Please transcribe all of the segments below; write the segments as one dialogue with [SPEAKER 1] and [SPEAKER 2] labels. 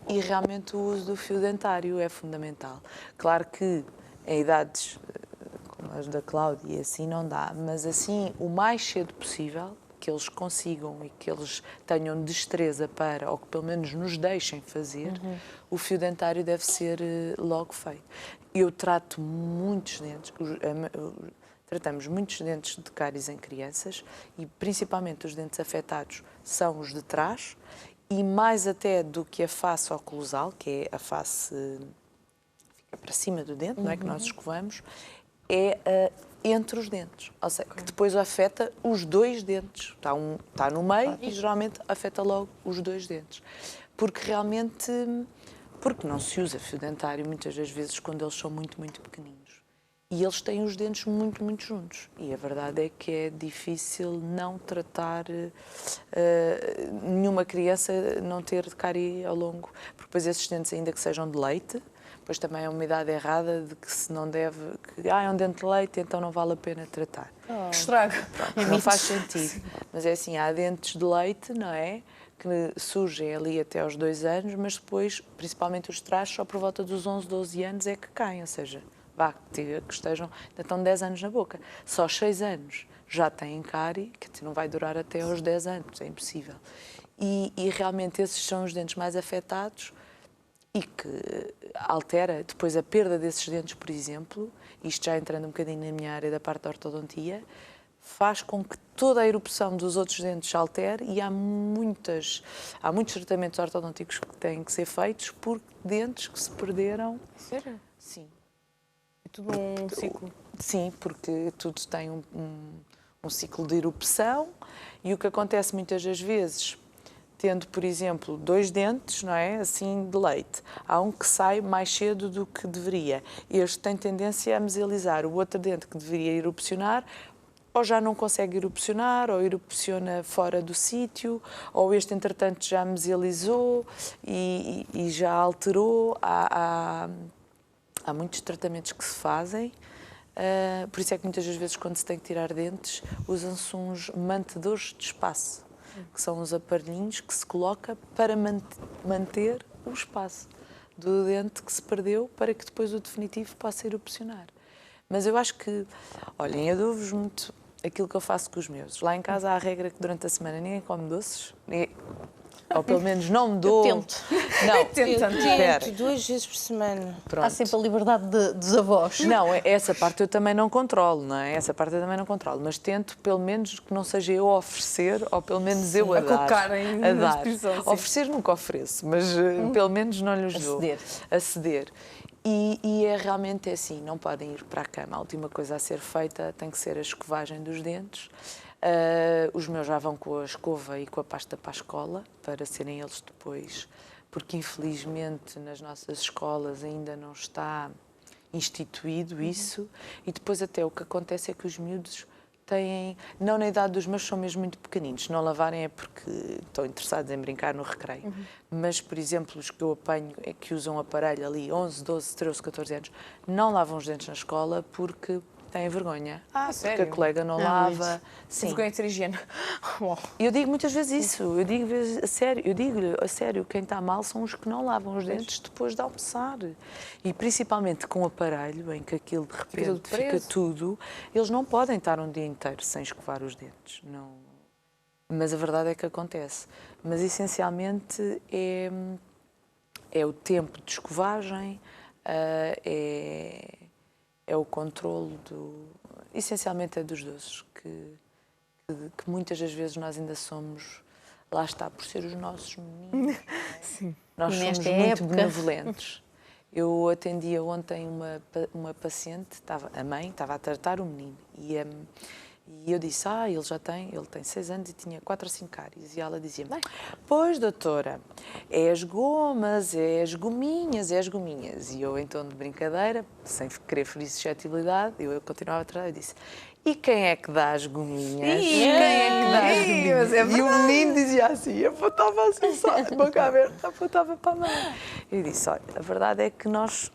[SPEAKER 1] E realmente o uso do fio dentário é fundamental. Claro que em idades como as da Cláudia assim não dá, mas assim o mais cedo possível, que eles consigam e que eles tenham destreza para, ou que pelo menos nos deixem fazer, o fio dentário deve ser logo feito. Eu trato muitos dentes, tratamos muitos dentes de cáries em crianças e principalmente os dentes afetados são os de trás e mais até do que a face oclusal, que é a face fica para cima do dente, não é, que nós escovamos, é entre os dentes, ou seja, que depois afeta os dois dentes. Está no meio e geralmente afeta logo os dois dentes. Porque realmente, porque não se usa fio dentário muitas das vezes quando eles são muito, muito pequeninos. E eles têm os dentes muito, muito juntos. E a verdade é que é difícil não tratar nenhuma criança não ter de cárie ao longo. Porque depois esses dentes, ainda que sejam de leite, depois também é uma idade errada de que se não deve... é um dente de leite, então não vale a pena tratar.
[SPEAKER 2] Que estrago.
[SPEAKER 1] Não faz sentido. Mas é assim, há dentes de leite, não é? Que surgem ali até aos 2 anos, mas depois, principalmente os de trás, só por volta dos 11, 12 anos é que caem. Ou seja, que estejam, ainda estão 10 anos na boca. Só aos 6 anos já têm cárie, que não vai durar até aos 10 anos, é impossível. E realmente esses são os dentes mais afetados, e que altera depois a perda desses dentes, por exemplo, isto já entrando um bocadinho na minha área da parte da ortodontia, faz com que toda a erupção dos outros dentes se altere e há muitos tratamentos ortodônticos que têm que ser feitos por dentes que se perderam.
[SPEAKER 2] Sério?
[SPEAKER 1] Sim.
[SPEAKER 2] É tudo um ciclo?
[SPEAKER 1] Sim, porque tudo tem um ciclo de erupção e o que acontece muitas das vezes... tendo, por exemplo, 2 dentes, não é, assim, de leite. Há um que sai mais cedo do que deveria. Este tem tendência a mesilizar. O outro dente que deveria erupcionar, ou já não consegue erupcionar, ou erupciona fora do sítio, ou este, entretanto, já mesilizou e já alterou. Há muitos tratamentos que se fazem. Por isso é que muitas das vezes, quando se tem que tirar dentes, usam-se uns mantedores de espaço, que são uns aparelhinhos que se coloca para manter o espaço do dente que se perdeu para que depois o definitivo possa erupcionar. Mas eu acho que, olhem, eu dou-vos muito aquilo que eu faço com os meus. Lá em casa há a regra que durante a semana ninguém come doces, ou pelo menos não me dou.
[SPEAKER 3] Eu tento.
[SPEAKER 1] Não,
[SPEAKER 3] Eu tento 2 vezes por semana.
[SPEAKER 1] Pronto.
[SPEAKER 3] Há sempre a liberdade dos avós.
[SPEAKER 1] Não, essa parte eu também não controlo, não é? Essa parte eu também não controlo, mas tento pelo menos que não seja eu a oferecer, ou pelo menos eu a dar.
[SPEAKER 2] Colocarem
[SPEAKER 1] A
[SPEAKER 2] na
[SPEAKER 1] dar.
[SPEAKER 2] disposição, sim.
[SPEAKER 1] Oferecer nunca ofereço, mas pelo menos não lhes dou. A ceder. E é realmente assim, não podem ir para a cama. A última coisa a ser feita tem que ser a escovagem dos dentes. Os meus já vão com a escova e com a pasta para a escola, para serem eles depois, porque infelizmente nas nossas escolas ainda não está instituído isso, e depois até o que acontece é que os miúdos têm, não na idade dos meus, são mesmo muito pequeninos, se não lavarem é porque estão interessados em brincar no recreio, mas por exemplo os que eu apanho é que usam aparelho ali 11, 12, 13, 14 anos, não lavam os dentes na escola porque têm vergonha. Porque
[SPEAKER 2] sério?
[SPEAKER 1] a colega não lava. Sim.
[SPEAKER 2] Vergonha de ter higiene.
[SPEAKER 1] Eu digo muitas vezes isso. Eu digo-lhe a sério, quem está mal são os que não lavam os dentes depois de almoçar. E principalmente com o aparelho, em que aquilo de repente fica tudo, eles não podem estar um dia inteiro sem escovar os dentes. Não. Mas a verdade é que acontece. Mas essencialmente é o tempo de escovagem, é o controlo essencialmente é dos doces, que muitas das vezes nós ainda somos, lá está, por ser os nossos meninos.
[SPEAKER 2] Sim.
[SPEAKER 1] Nós somos muito benevolentes. Eu atendia ontem uma paciente, a mãe estava a tratar o menino e eu disse, ele tem 6 anos e tinha 4 ou 5 cáries. E ela dizia-me, pois doutora, é as gomas, é as gominhas, é as gominhas. E eu, em tom de brincadeira, sem querer ferir suscetibilidade, eu continuava a tratar e disse, e quem é que dá as gominhas? Quem é que dá as gominhas? E o menino dizia assim, apontava assim, só, boca aberta, apontava para a mãe. Eu disse, olha, a verdade é que nós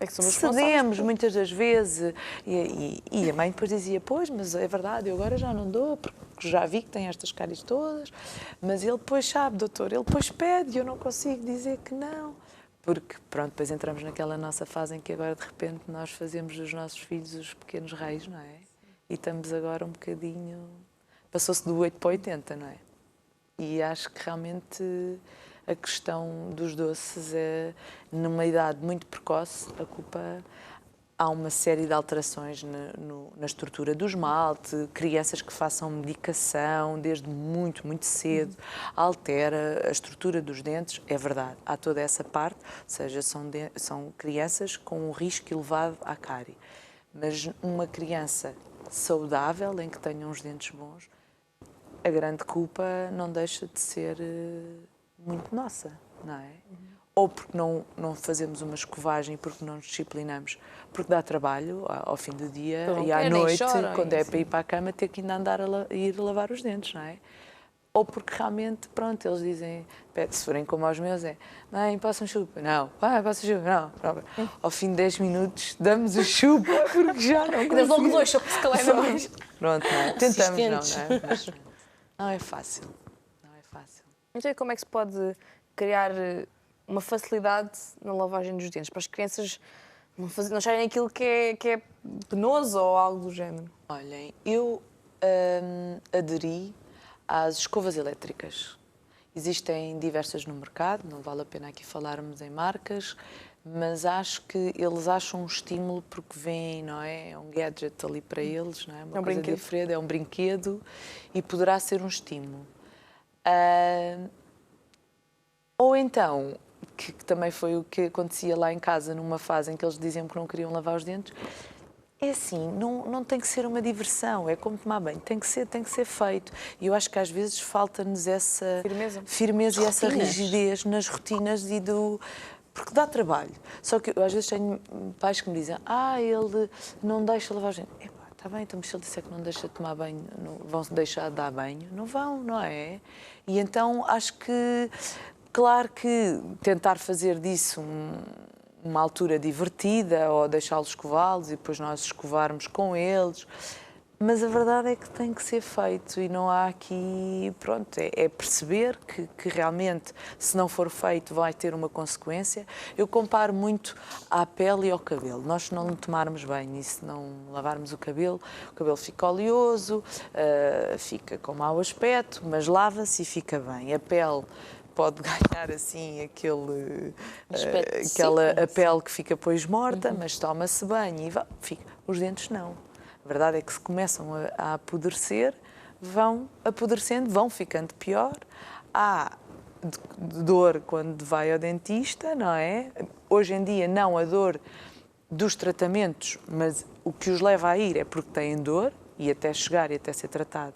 [SPEAKER 1] cedemos muitas das vezes e a mãe depois dizia, pois, mas é verdade, eu agora já não dou, porque porque já vi que tem estas cáries todas, mas ele depois sabe, doutor, ele depois pede e eu não consigo dizer que não. Porque, pronto, depois entramos naquela nossa fase em que agora, de repente, nós fazemos dos nossos filhos os pequenos reis, não é? E estamos agora um bocadinho... Passou-se do 8 para 80, não é? E acho que realmente a questão dos doces é, numa idade muito precoce, a culpa... Há uma série de alterações na estrutura do esmalte, crianças que façam medicação desde muito, muito cedo, altera a estrutura dos dentes, é verdade, há toda essa parte, ou seja, são crianças com um risco elevado à cárie. Mas uma criança saudável, em que tenha uns dentes bons, a grande culpa não deixa de ser muito nossa, não é? Ou porque não fazemos uma escovagem, porque não nos disciplinamos, porque dá trabalho ao fim do dia
[SPEAKER 2] Não
[SPEAKER 1] e à
[SPEAKER 2] querem,
[SPEAKER 1] noite,
[SPEAKER 2] choram,
[SPEAKER 1] quando é
[SPEAKER 2] sim.
[SPEAKER 1] para ir para a cama, ter que ainda andar ir lavar os dentes, não é? Ou porque realmente, pronto, eles dizem, se forem como aos meus, mãe, passa um chupa. Não, pai, passa um chupa. Não. Ao fim de 10 minutos, damos o chupa, porque já não
[SPEAKER 2] Ainda logo dois, só que se calhar ainda
[SPEAKER 1] Só-
[SPEAKER 2] mais.
[SPEAKER 1] Pronto, não é? Tentamos, não é?
[SPEAKER 3] Assistentes.
[SPEAKER 1] Mas não é fácil. Não é fácil.
[SPEAKER 2] Então, e como é que se pode criar uma facilidade na lavagem dos dentes para as crianças não acharem aquilo que é penoso ou algo do género?
[SPEAKER 1] Olhem, eu aderi às escovas elétricas. Existem diversas no mercado, não vale a pena aqui falarmos em marcas, mas acho que eles acham um estímulo porque vêm, não é? É um gadget ali para eles, não é? Uma
[SPEAKER 2] É um
[SPEAKER 1] coisa
[SPEAKER 2] brinquedo.
[SPEAKER 1] diferente, é um brinquedo e poderá ser um estímulo. Ou então, que também foi o que acontecia lá em casa, numa fase em que eles diziam que não queriam lavar os dentes, é assim, não tem que ser uma diversão, é como tomar banho, tem que ser feito. E eu acho que às vezes falta-nos essa firmeza e essa
[SPEAKER 3] Rotinas.
[SPEAKER 1] rigidez nas rotinas porque dá trabalho. Só que eu às vezes tenho pais que me dizem, ele não deixa lavar os dentes. Está bem, então se ele disser que não deixa de tomar banho, vão-se deixar de dar banho? Não vão, não é? E então acho que, claro que tentar fazer disso uma altura divertida ou deixá-los escová-los e depois nós escovarmos com eles, mas a verdade é que tem que ser feito e não há aqui, pronto, é perceber que realmente se não for feito vai ter uma consequência. Eu comparo muito à pele e ao cabelo. Nós se não tomarmos banho e se não lavarmos o cabelo fica oleoso, fica com mau aspecto, mas lava-se e fica bem. A pele pode ganhar assim a pele que fica depois morta, mas toma-se banho e fica. Os dentes não. A verdade é que se começam a apodrecer, vão apodrecendo, vão ficando pior. Há dor quando vai ao dentista, não é? Hoje em dia não a dor dos tratamentos, mas o que os leva a ir é porque têm dor e até chegar e até ser tratado.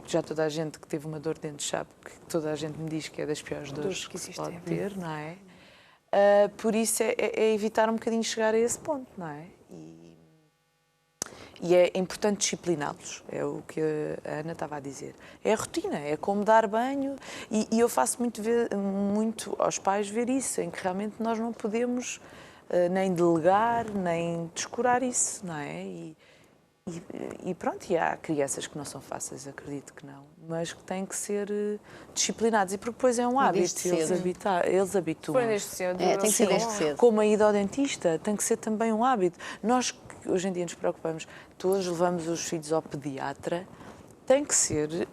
[SPEAKER 1] Já toda a gente que teve uma dor de dentes sabe que toda a gente me diz que é das piores dores que se pode ter, não é? Por isso é evitar um bocadinho chegar a esse ponto, não é? E é importante discipliná-los, é o que a Ana estava a dizer. É a rotina, é como dar banho e eu faço muito aos pais ver isso, em que realmente nós não podemos nem delegar, nem descurar isso, não é? E pronto, e há crianças que não são fáceis, acredito que não, mas que têm que ser disciplinados e porque depois é um hábito, eles habituam.
[SPEAKER 2] Foi desde cedo.
[SPEAKER 3] Tem que ser desde cedo.
[SPEAKER 1] Como a ida ao dentista, tem que ser também um hábito. Nós, que hoje em dia nos preocupamos, todos levamos os filhos ao pediatra, tem que ser,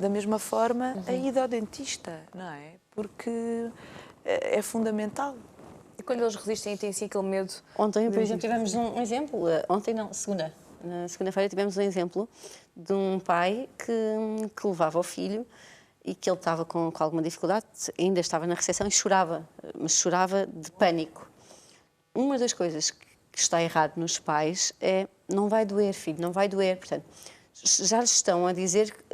[SPEAKER 1] da mesma forma, a ida ao dentista, não é? Porque é fundamental.
[SPEAKER 2] E quando eles resistem e têm assim aquele medo?
[SPEAKER 3] Ontem, por exemplo, tivemos um exemplo. Ontem não, segunda. Na segunda-feira tivemos um exemplo de um pai que levava o filho e que ele estava com alguma dificuldade, ainda estava na recepção e chorava, mas chorava de pânico. Uma das coisas que está errado nos pais é não vai doer, filho, não vai doer. Portanto, já lhes estão a dizer que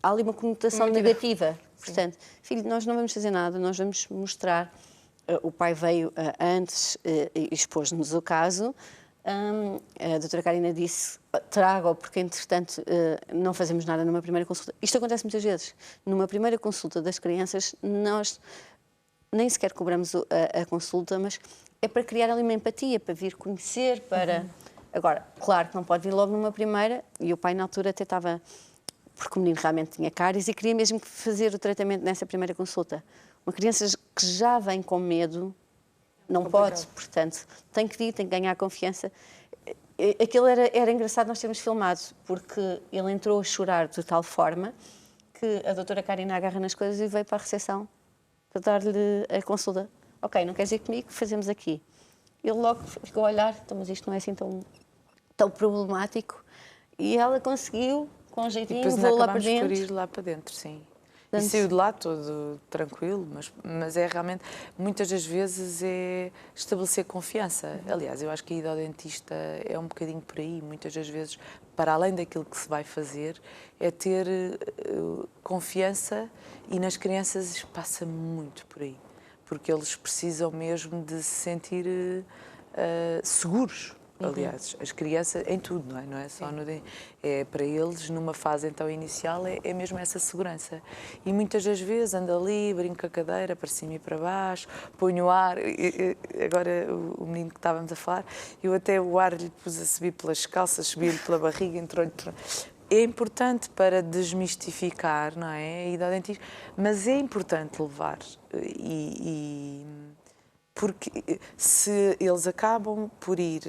[SPEAKER 3] há ali uma conotação negativa. Portanto, filho, nós não vamos fazer nada, nós vamos mostrar. O pai veio antes e expôs-nos o caso. A doutora Karina disse, traga-o, porque entretanto não fazemos nada numa primeira consulta. Isto acontece muitas vezes. Numa primeira consulta das crianças, nós nem sequer cobramos a consulta, mas é para criar ali uma empatia, para vir conhecer, para Agora, claro que não pode vir logo numa primeira, e o pai na altura até estava, porque o menino realmente tinha cáries e queria mesmo fazer o tratamento nessa primeira consulta. Uma criança que já vem com medo, não pode, portanto, tem que vir, tem que ganhar confiança. Aquilo era engraçado nós termos filmado, porque ele entrou a chorar de tal forma que a doutora Karina agarra nas coisas e veio para a recepção para dar-lhe a consulta. Ok, não queres ir comigo? Fazemos aqui. Ele logo ficou a olhar, então, mas isto não é assim tão problemático. E ela conseguiu, com um jeitinho, vou lá para dentro.
[SPEAKER 1] Por ir lá para dentro, sim. E saiu de lá todo tranquilo, mas é realmente, muitas das vezes, é estabelecer confiança. Aliás, eu acho que a ida ao dentista é um bocadinho por aí. Muitas das vezes, para além daquilo que se vai fazer, é ter confiança, e nas crianças passa muito por aí. Porque eles precisam mesmo de se sentir seguros. Aliás, as crianças, em tudo, não é só no dente. É, para eles, numa fase então inicial, é mesmo essa segurança. E muitas das vezes anda ali, brinca a cadeira para cima e para baixo, põe o ar. Agora, o menino que estávamos a falar, eu até o ar lhe pus a subir pelas calças, subir-lhe pela barriga, entrou-lhe. É importante para desmistificar, não é? A ida ao dentista, mas é importante levar. Porque se eles acabam por ir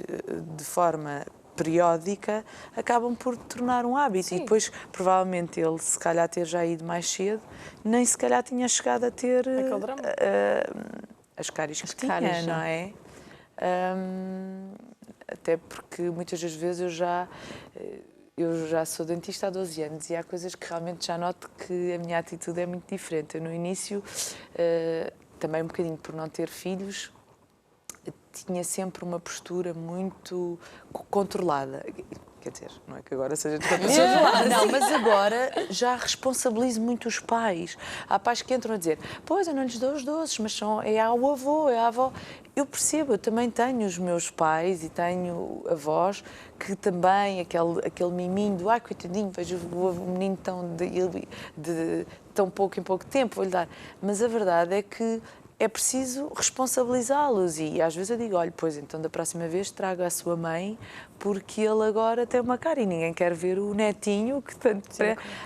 [SPEAKER 1] de forma periódica, acabam por tornar um hábito. Sim. E depois, provavelmente, ele, se calhar ter já ido mais cedo, nem se calhar tinha chegado a ter as cáries que tinha, não é? Até porque muitas das vezes eu já sou dentista há 12 anos e há coisas que realmente já noto que a minha atitude é muito diferente. Eu, no início, também um bocadinho por não ter filhos, tinha sempre uma postura muito controlada. Quer dizer, não é que agora seja descontrolada. Não, mas agora já responsabilizo muito os pais. Há pais que entram a dizer, pois, eu não lhes dou os doces, mas é ao avô, é à avó. Eu percebo, eu também tenho os meus pais e tenho avós que também, aquele miminho do, ai, coitadinho, vejo o menino de tão pouco em pouco tempo, vou-lhe dar. Mas a verdade é que é preciso responsabilizá-los e às vezes eu digo, olha, pois então da próxima vez traga a sua mãe porque ele agora tem uma cara e ninguém quer ver o netinho que tanto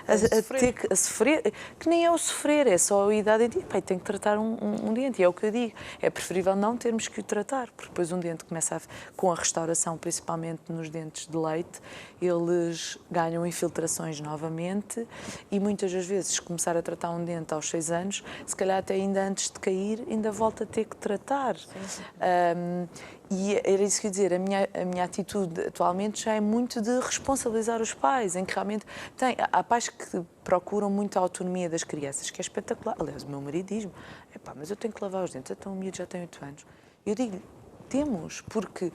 [SPEAKER 1] a sofrer, que nem é o sofrer, é só a idade de pai, tem que tratar um dente, e é o que eu digo, é preferível não termos que o tratar, porque depois um dente começa com a restauração, principalmente nos dentes de leite, eles ganham infiltrações novamente e muitas das vezes se começar a tratar um dente aos 6 anos, se calhar até ainda antes de cair, ainda volta a ter que tratar. Sim. E era isso que eu ia dizer, a minha atitude atualmente já é muito de responsabilizar os pais, em que realmente há pais que procuram muito a autonomia das crianças, que é espetacular. Aliás, o meu marido diz-me, mas eu tenho que lavar os dentes, então o miúdo já tem 8 anos. Eu digo-lhe, temos, porque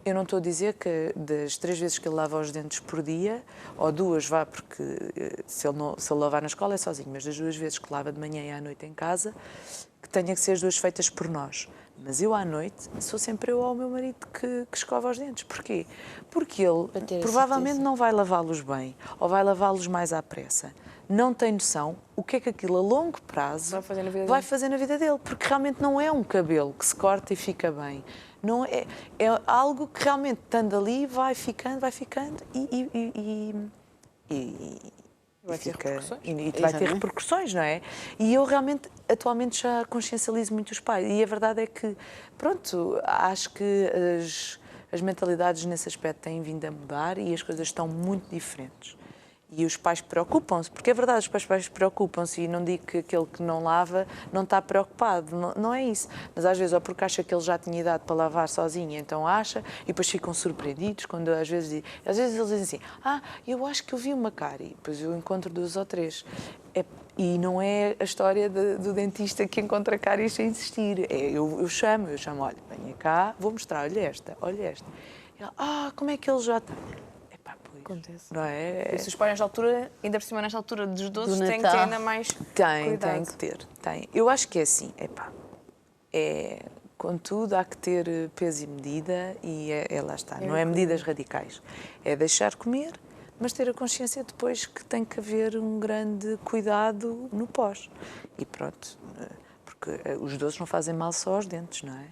[SPEAKER 1] eu não estou a dizer que das 3 vezes que ele lava os dentes por dia, ou 2 vá, porque se ele lavar na escola é sozinho, mas das 2 vezes que lava de manhã e à noite em casa, que tenha que ser as 2 feitas por nós. Mas eu, à noite, sou sempre eu ou o meu marido que escova os dentes. Porquê? Porque ele provavelmente não vai lavá-los bem, ou vai lavá-los mais à pressa. Não tem noção o que é que aquilo a longo prazo vai fazer na vida dele. Porque realmente não é um cabelo que se corta e fica bem. Não é algo que realmente, estando ali, vai ficando e vai ter repercussões, não é? E eu realmente, atualmente, já consciencializo muito os pais. E a verdade é que, pronto, acho que as mentalidades nesse aspecto têm vindo a mudar e as coisas estão muito diferentes. E os pais preocupam-se, porque é verdade, os pais preocupam-se e não digo que aquele que não lava não está preocupado, não é isso. Mas às vezes, ou porque acha que ele já tinha idade para lavar sozinho, então acha, e depois ficam surpreendidos quando às vezes eles dizem assim, eu acho que eu vi uma cárie, depois eu encontro 2 ou 3. E não é a história do dentista que encontra cáries sem existir. Eu chamo, olha, venha cá, vou mostrar, olha esta. E ela, como é que ele já está?
[SPEAKER 2] Acontece.
[SPEAKER 1] Não é?
[SPEAKER 2] E se os pais nesta altura, ainda por cima nesta altura dos doces, têm que ter ainda mais cuidado.
[SPEAKER 1] Tem que ter. Eu acho que é assim, contudo, há que ter peso e medida e lá está. Não é medidas radicais. É deixar comer, mas ter a consciência depois que tem que haver um grande cuidado no pós. E pronto, porque os doces não fazem mal só aos dentes, não é?